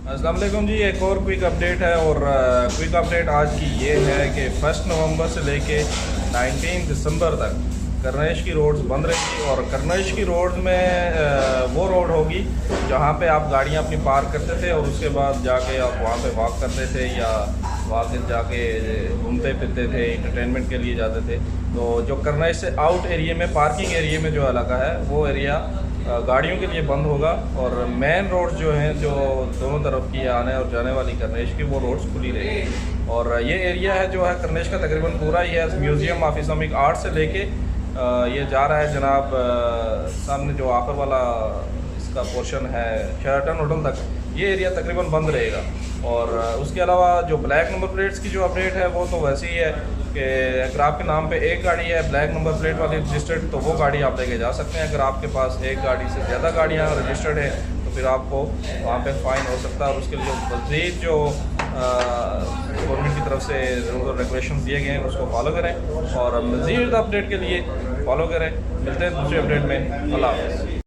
अस्सलाम वालेकुम जी। एक और क्विक अपडेट है और क्विक अपडेट आज की ये है कि 1 नवंबर से लेके 19 दिसंबर तक करनेश की रोड्स बंद रहेंगी। और करनेश की रोड में वो रोड होगी जहाँ पे आप गाड़ियाँ अपनी पार्क करते थे और उसके बाद जाके आप वहाँ पे वॉक करते थे या वहाँ पे जाके घूमते फिरते थे, इंटरटेनमेंट के लिए जाते थे। तो जो करनेश से आउट एरिया में, पार्किंग एरिया में जो इलाका है वो एरिया गाड़ियों के लिए बंद होगा। और मेन रोड्स जो हैं, जो दोनों तरफ की आने और जाने वाली करनेश की, वो रोड्स खुली रहेगी। और ये एरिया है जो है करनेश का तकरीबन पूरा ही है, म्यूज़ियम ऑफ इस्लामिक आर्ट से लेके ये जा रहा है जनाब सामने जो आखिर वाला इसका पोर्शन है शेराटन होटल तक, ये एरिया तकरीबन बंद रहेगा। और उसके अलावा जो ब्लैक नंबर प्लेट्स की जो अपडेट है वो तो वैसे ही है कि अगर आपके नाम पे एक गाड़ी है ब्लैक नंबर प्लेट वाली रजिस्टर्ड, तो वो गाड़ी आप लेके जा सकते हैं। अगर आपके पास एक गाड़ी से ज़्यादा गाड़ियाँ रजिस्टर्ड है तो फिर आपको वहाँ पे फ़ाइन हो सकता है। और उसके लिए मज़ीद जो गवर्नमेंट की तरफ से रेगुलेशन दिए गए हैं उसको फॉलो करें और मज़ीद अपडेट के लिए फॉलो करें। मिलते हैं दूसरे अपडेट में। अल्लाह हाफ़िज़।